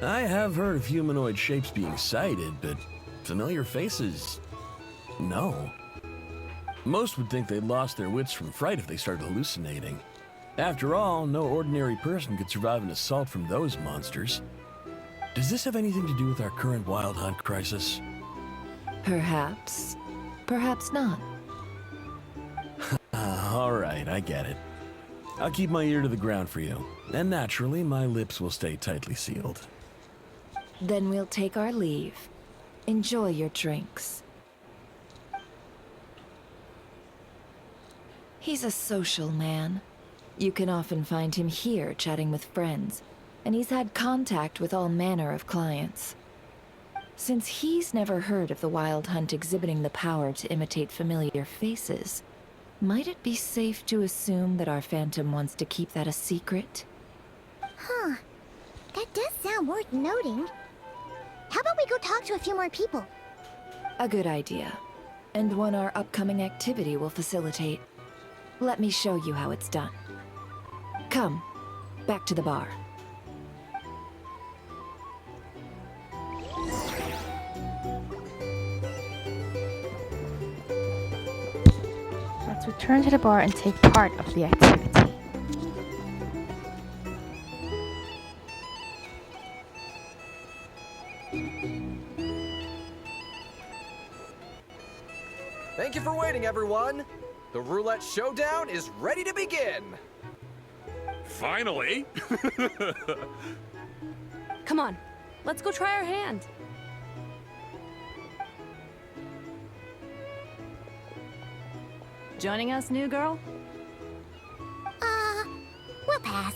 I have heard of humanoid shapes being sighted, but familiar faces... no. Most would think they'd lost their wits from fright if they started hallucinating. After all, no ordinary person could survive an assault from those monsters. Does this have anything to do with our current Wild Hunt crisis? Perhaps. Perhaps not. Alright, I get it. I'll keep my ear to the ground for you. And naturally, my lips will stay tightly sealed. Then we'll take our leave. Enjoy your drinks. He's a social man. You can often find him here chatting with friends, and he's had contact with all manner of clients. Since he's never heard of the Wild Hunt exhibiting the power to imitate familiar faces, might it be safe to assume that our Phantom wants to keep that a secret? Huh. That does sound worth noting. How about we go talk to a few more people? A good idea. And one our upcoming activity will facilitate. Let me show you how it's done. Come, back to the bar. Let's return to the bar and take part of the activity. Thank you for waiting, everyone. The roulette showdown is ready to begin. Finally! Come on, let's go try our hand. Joining us, new girl? We'll pass.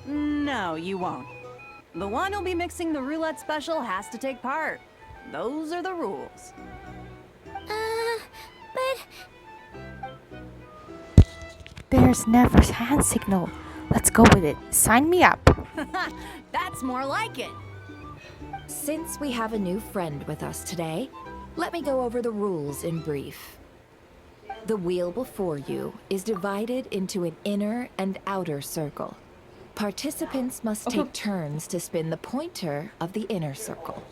No, you won't. The one who'll be mixing the roulette special has to take part. Those are the rules. But... There's Never's hand signal. Let's go with it. Sign me up. That's more like it. Since we have a new friend with us today, let me go over the rules in brief. The wheel before you is divided into an inner and outer circle. Participants must take turns to spin the pointer of the inner circle.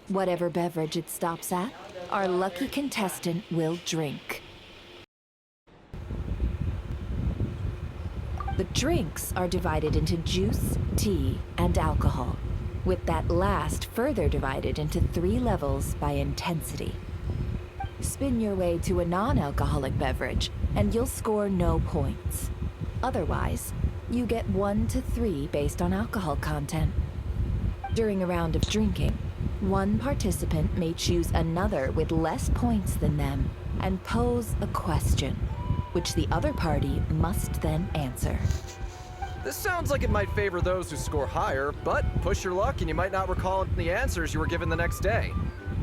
Whatever beverage it stops at, our lucky contestant will drink. The drinks are divided into juice, tea, and alcohol, with that last further divided into 3 levels by intensity. Spin your way to a non-alcoholic beverage, and you'll score no points. Otherwise, you get 1 to 3 based on alcohol content. During a round of drinking, one participant may choose another with less points than them and pose a question, which the other party must then answer. This sounds like it might favor those who score higher, but push your luck and you might not recall the answers you were given the next day.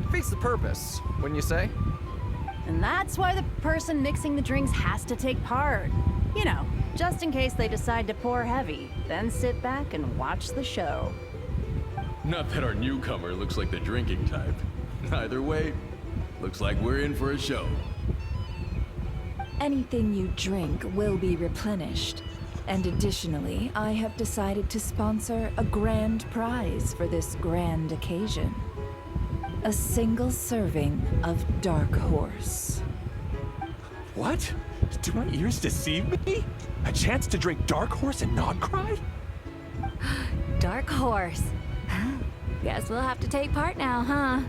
Defeats the purpose, wouldn't you say? And that's why the person mixing the drinks has to take part. You know, just in case they decide to pour heavy, then sit back and watch the show. Not that our newcomer looks like the drinking type. Either way, looks like we're in for a show. Anything you drink will be replenished. And additionally, I have decided to sponsor a grand prize for this grand occasion. A single serving of Dark Horse. What? Do my ears deceive me? A chance to drink Dark Horse and Nod-krai? Dark Horse. Guess we'll have to take part now, huh?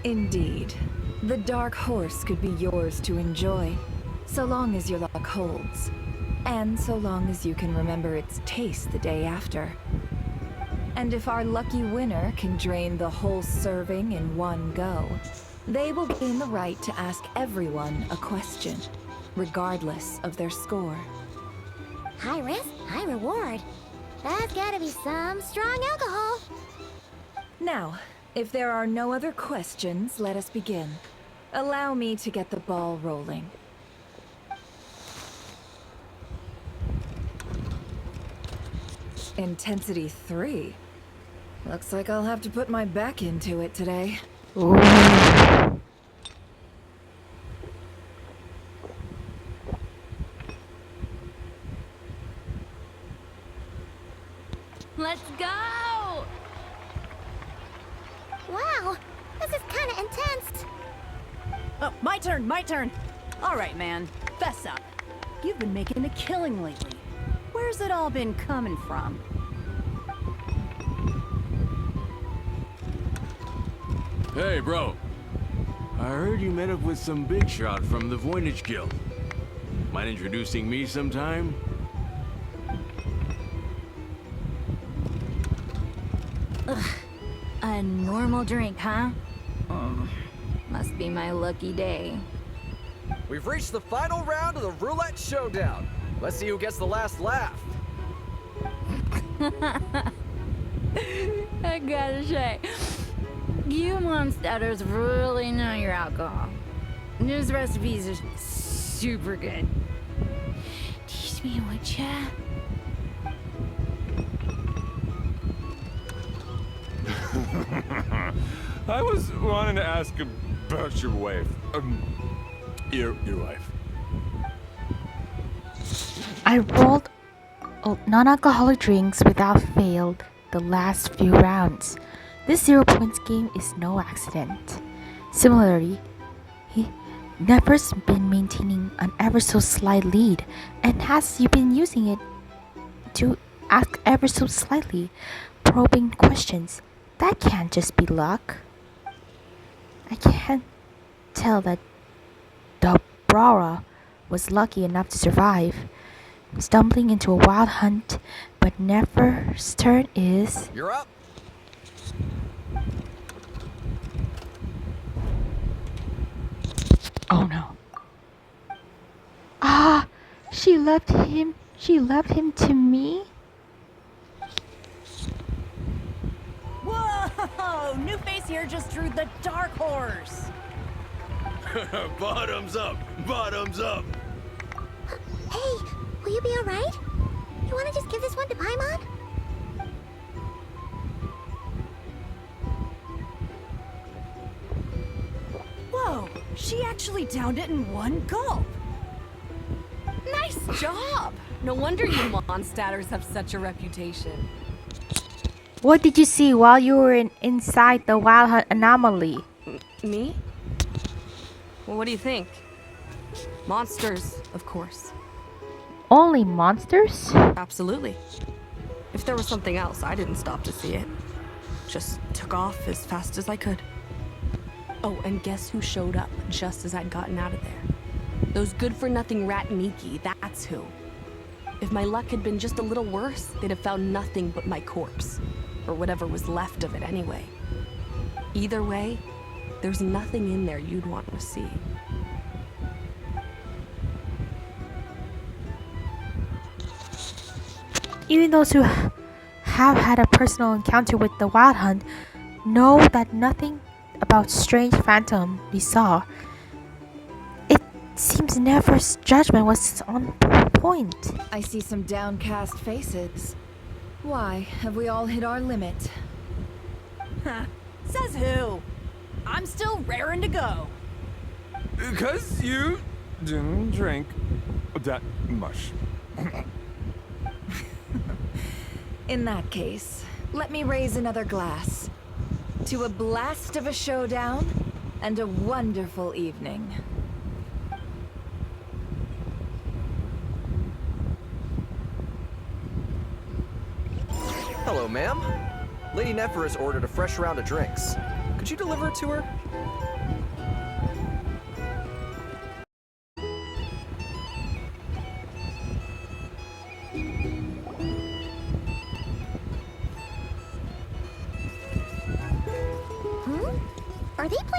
Indeed. The Dark Horse could be yours to enjoy, so long as your luck holds. And so long as you can remember its taste the day after. And if our lucky winner can drain the whole serving in one go, they will gain the right to ask everyone a question, regardless of their score. High risk, high reward. That's gotta be some strong alcohol. Now, if there are no other questions, let us begin. Allow me to get the ball rolling. Intensity 3. Looks like I'll have to put my back into it today. Ooh. Let's go! Wow, this is kind of intense. Oh, my turn. All right, man, fess up. You've been making a killing lately. Where's it all been coming from? Hey, bro. I heard you met up with some big shot from the Voynich Guild. Mind introducing me sometime? Ugh. A normal drink, huh? Must be my lucky day. We've reached the final round of the roulette showdown. Let's see who gets the last laugh. I gotta say, you monsters really know your alcohol. These recipes are super good. Teach me, would ya? I was wanting to ask about your wife. Your wife. I rolled non-alcoholic drinks without fail the last few rounds. This 0 points game is no accident. Similarly, he never's been maintaining an ever so slight lead and has you been using it to ask ever so slightly probing questions. That can't just be luck. I can't tell that Dobrara was lucky enough to survive, stumbling into a wild hunt, but Nefer's turn is... You're up. Oh no. Ah, she left him to me? Whoa! New face here just drew the dark horse. Bottoms up! Bottoms up! Hey, will you be alright? You wanna just give this one to Paimon? Whoa! She actually downed it in one gulp. Nice job! No wonder you monsters have such a reputation. What did you see while you were inside the wild hunt anomaly? Me? Well, what do you think? Monsters, of course. Only monsters? Absolutely. If there was something else, I didn't stop to see it. Just took off as fast as I could. Oh, and guess who showed up just as I'd gotten out of there? Those good-for-nothing rat Miki, that's who. If my luck had been just a little worse, they'd have found nothing but my corpse. Or whatever was left of it anyway. Either way, there's nothing in there you'd want to see. Even those who have had a personal encounter with the wild hunt know that nothing about strange phantom we saw. It seems Nefer's judgment was on point. I see some downcast faces. Why, have we all hit our limit? Huh. Says who? I'm still raring to go. Because you didn't drink that much. In that case, let me raise another glass. To a blast of a showdown and a wonderful evening. Hello, ma'am. Lady Nefer has ordered a fresh round of drinks. Could you deliver it to her?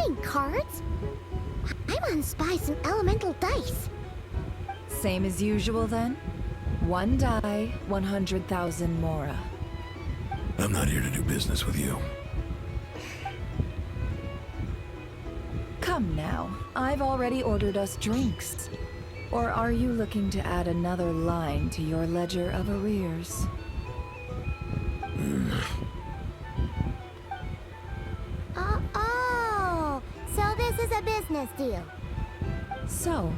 playing cards. I'm on Spy some elemental dice. Same as usual then? 1 die, 100,000 Mora. I'm not here to do business with you. Come now, I've already ordered us drinks. Or are you looking to add another line to your ledger of arrears? Oh, so this is a business deal. So,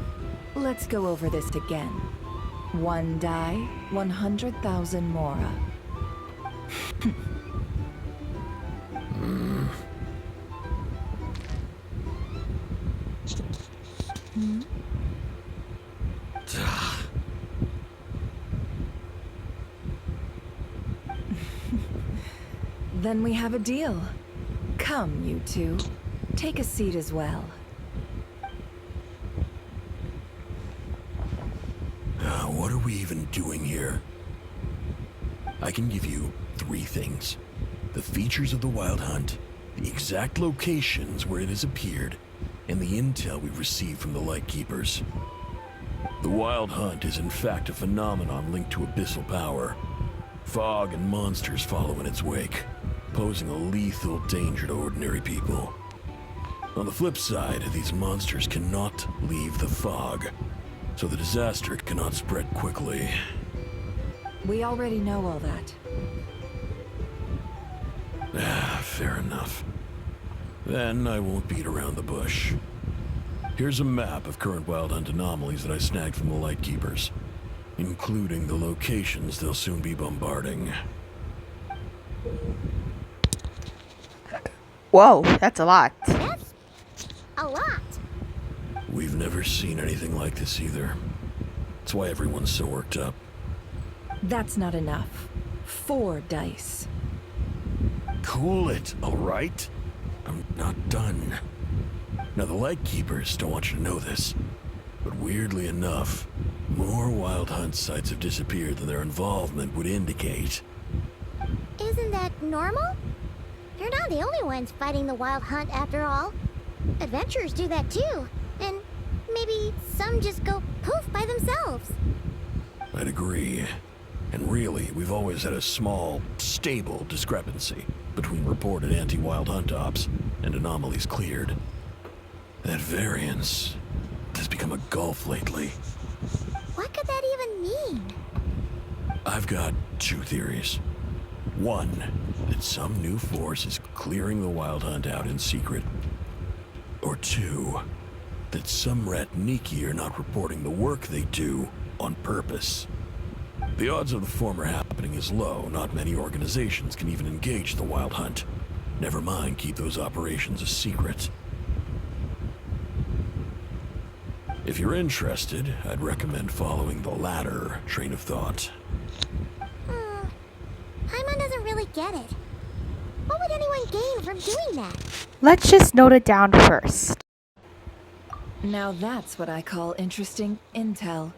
let's go over this again. 1 die, 100,000 Mora. Hmm? Then we have a deal. Come, you two. Take a seat as well. What are we even doing here? I can give you 3 things. The features of the Wild Hunt, the exact locations where it has appeared, and the intel we've received from the Lightkeepers. The Wild Hunt is in fact a phenomenon linked to abyssal power. Fog and monsters follow in its wake, posing a lethal danger to ordinary people. On the flip side, these monsters cannot leave the fog, so the disaster cannot spread quickly. We already know all that. Fair enough. Then I won't beat around the bush. Here's a map of current Wild Hunt anomalies that I snagged from the Lightkeepers, including the locations they'll soon be bombarding. Whoa, that's a lot. That's a lot. We've never seen anything like this either. That's why everyone's so worked up. That's not enough. 4 dice. Cool it, all right? I'm not done. Now, the Lightkeepers don't want you to know this, but weirdly enough, more Wild Hunt sites have disappeared than their involvement would indicate. Isn't that normal? They're not the only ones fighting the Wild Hunt after all. Adventurers do that too. And maybe some just go poof by themselves. I'd agree. And really, we've always had a small, stable discrepancy between reported anti-Wild Hunt ops and anomalies cleared. That variance has become a gulf lately. What could that even mean? I've got 2 theories. One, that some new force is clearing the Wild Hunt out in secret. Or 2, that some Ratniki are not reporting the work they do on purpose. The odds of the former happening is low. Not many organizations can even engage the Wild Hunt. Never mind keep those operations a secret. If you're interested, I'd recommend following the latter train of thought. Paimon doesn't really get it. What would anyone gain from doing that? Let's just note it down first. Now that's what I call interesting intel.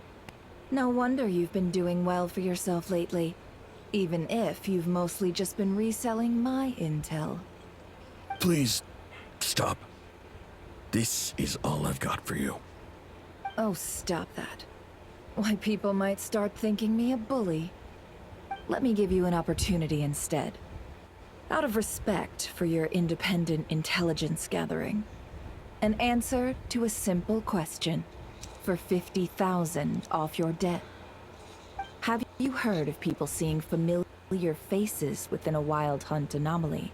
No wonder you've been doing well for yourself lately. Even if you've mostly just been reselling my intel. Please, stop. This is all I've got for you. Oh, stop that. Why, people might start thinking me a bully. Let me give you an opportunity instead. Out of respect for your independent intelligence gathering. An answer to a simple question for 50,000 off your debt. Have you heard of people seeing familiar faces within a Wild Hunt anomaly?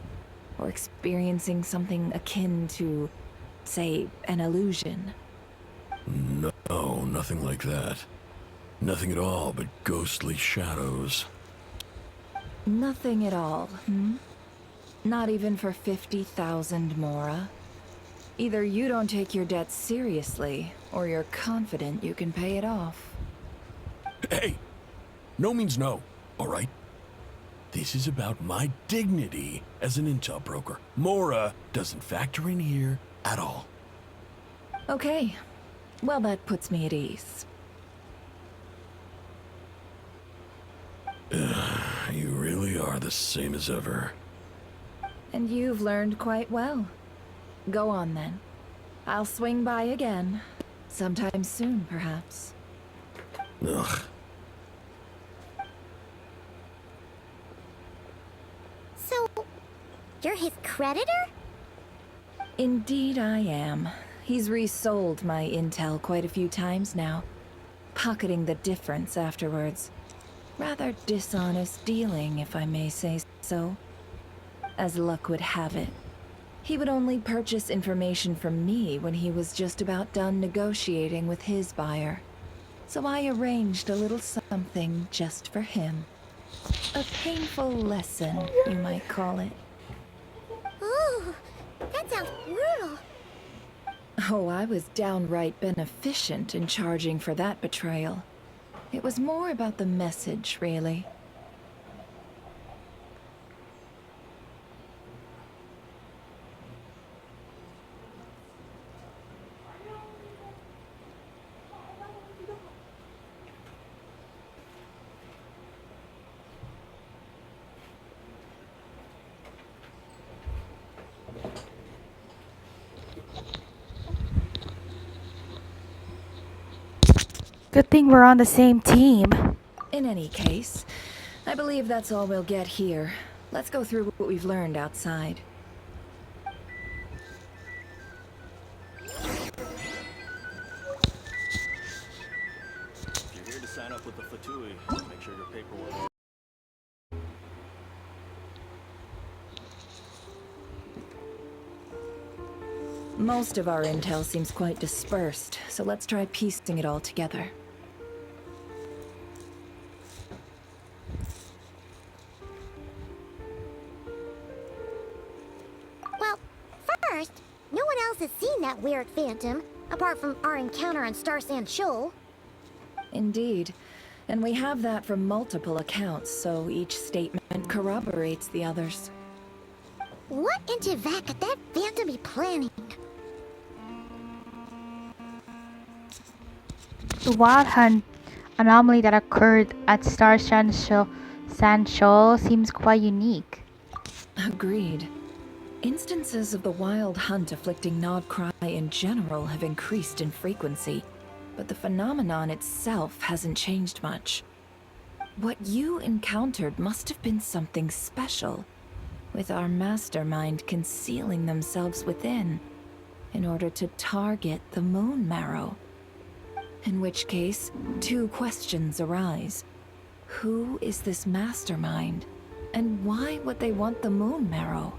Or experiencing something akin to, say, an illusion? No, nothing like that. Nothing at all but ghostly shadows. Nothing at all, hmm? Not even for 50,000 Mora? Either you don't take your debt seriously, or you're confident you can pay it off. Hey! No means no, all right? This is about my dignity as an intel broker. Mora doesn't factor in here at all. Okay. Well, that puts me at ease. You really are the same as ever. And you've learned quite well. Go on then. I'll swing by again. Sometime soon, perhaps. Ugh. So, you're his creditor? Indeed I am. He's resold my intel quite a few times now, pocketing the difference afterwards. Rather dishonest dealing, if I may say so. As luck would have it, he would only purchase information from me when he was just about done negotiating with his buyer. So I arranged a little something just for him. A painful lesson, you might call it. Ooh, that sounds brutal. Oh, I was downright beneficent in charging for that betrayal. It was more about the message, really. Good thing we're on the same team. In any case, I believe that's all we'll get here. Let's go through what we've learned outside. If you're here to sign up with the Fatui, make sure your paperwork. Most of our intel seems quite dispersed, so let's try piecing it all together. Well, first, no one else has seen that weird phantom, apart from our encounter on Star Sand Shoal. Indeed. And we have that from multiple accounts, so each statement corroborates the others. What in Tevak could that phantom be planning? The wild hunt anomaly that occurred at Sand Shoal seems quite unique. Agreed. Instances of the wild hunt afflicting Nod-krai in general have increased in frequency, but the phenomenon itself hasn't changed much. What you encountered must have been something special, with our mastermind concealing themselves within, in order to target the moon marrow. In which case, two questions arise. Who is this mastermind? And why would they want the moon marrow?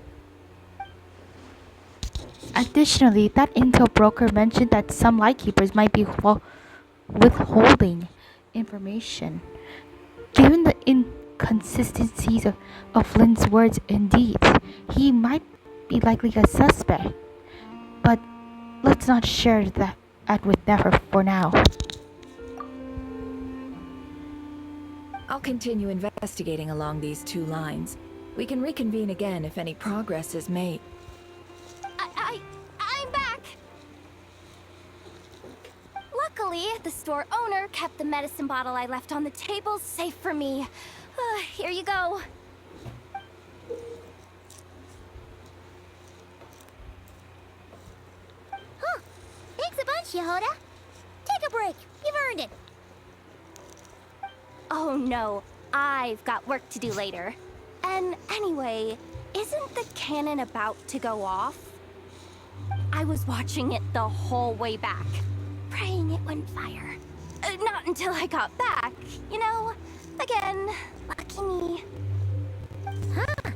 Additionally, that intel broker mentioned that some lightkeepers might be withholding information. Given the inconsistencies of Flynn's words and deeds, he might be likely a suspect. But let's not share that with Nefer for now. I'll continue investigating along these two lines. We can reconvene again if any progress is made. I'm back! Luckily, the store owner kept the medicine bottle I left on the table safe for me. Here you go. Huh. Thanks a bunch, Yehoda. Take a break. You've earned it. Oh no, I've got work to do later. And anyway, isn't the cannon about to go off? I was watching it the whole way back, praying it wouldn't fire. Not until I got back, you know? Again, lucky me. Huh.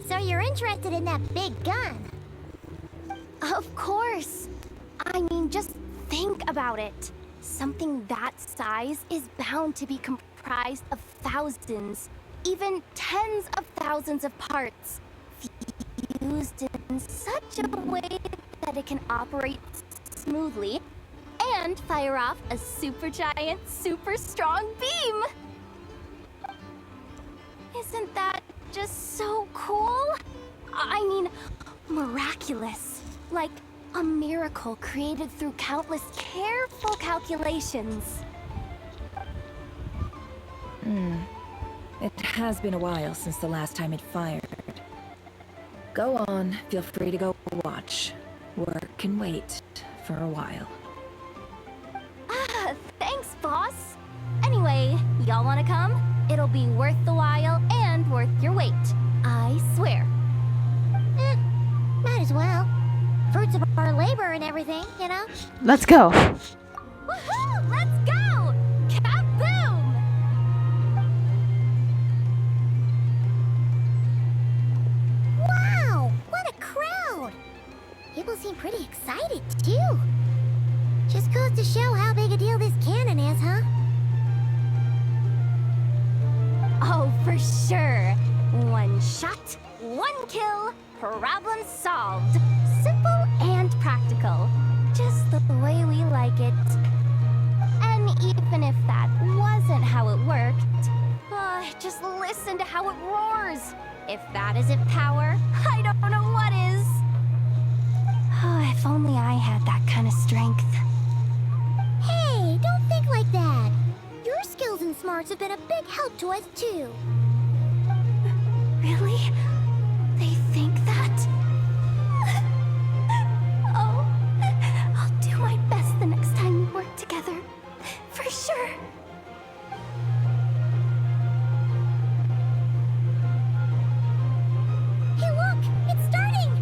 So you're interested in that big gun? Of course. I mean, just think about it. Something that size is bound to be comprised of thousands, even tens of thousands of parts, fused in such a way that it can operate smoothly and fire off a supergiant, super strong beam. Isn't that just so cool? I mean, miraculous. Like a miracle created through countless careful calculations. It has been a while since the last time it fired. Go on, feel free to go watch. Work can wait for a while. Ah, thanks, boss. Anyway, y'all wanna come? It'll be worth the while and worth your wait. I swear. Might as well. Fruits of our labor and everything, you know? Let's go. Woohoo! Let's go! Kaboom! Wow! What a crowd! People seem pretty excited, too. Just goes to show how big a deal this cannon is, huh? Oh, for sure. One shot, one kill, problem solved. Simple and practical. Just the way we like it. And even if that wasn't how it worked, just listen to how it roars. If that isn't power, I don't know what is. Oh, if only I had that kind of strength. Hey, don't think like that. Your skills and smarts have been a big help to us, too. Really? They think that? Oh, I'll do my best the next time we work together. For sure. Hey, look! It's starting!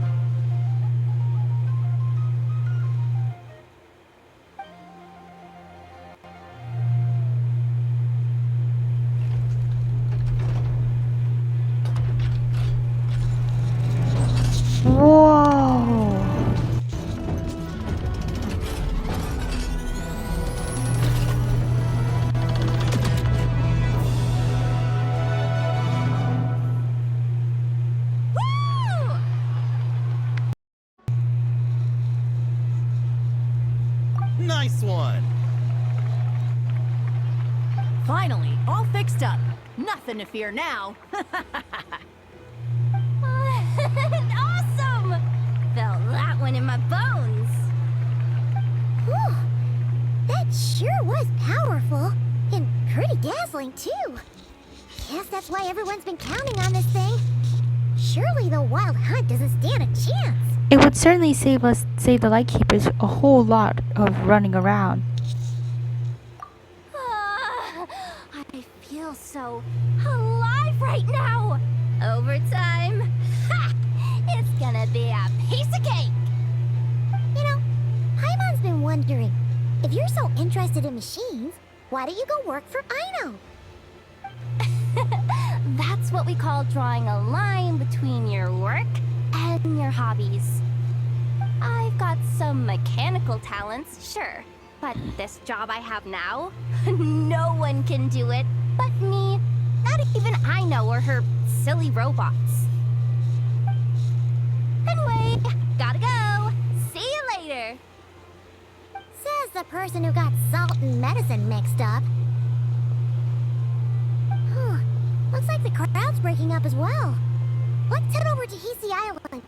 Whoa. Woo! Nice one! Finally, all fixed up. Nothing to fear now. Awesome! Felt that one in my bones. Whew. That sure was powerful. And pretty dazzling, too. Guess that's why everyone's been counting on this thing. Surely the Wild Hunt doesn't stand a chance. It would certainly save the Lightkeepers a whole lot of running around. I feel so alive right now. Overtime. Ha! It's gonna be a piece of cake. You know, Paimon's been wondering, if you're so interested in machines, why don't you go work for Aino? That's what we call drawing a line between your work and your hobbies. I've got some mechanical talents, sure. But this job I have now, no one can do it but me. Not even Aino or her silly robots. Anyway, gotta go. See you later. Says the person who got salt and medicine mixed up. Huh. Looks like the crowd's breaking up as well. Let's head over to Hisi Island.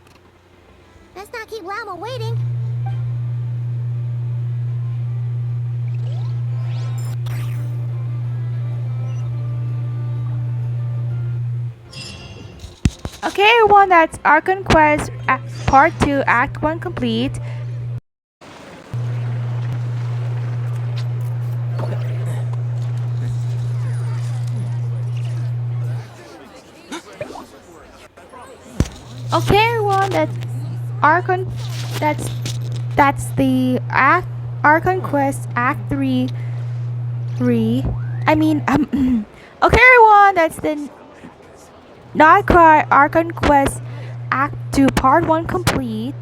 Let's not keep Lama waiting. Okay, everyone, that's Archon Quest Part 2, Act 1 complete. Okay, everyone, that's Archon. That's the Archon Quest Act 3. Okay, everyone, that's the Nod-krai Archon Quest Act 2 Part 1 complete.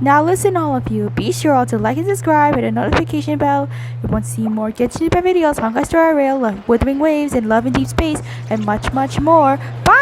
Now listen, all of you, be sure to like and subscribe with a notification bell if you want to see more Genshin Impact videos, Honkai Star Rail, Withering Waves, and Love in Deep Space, and much more. Bye!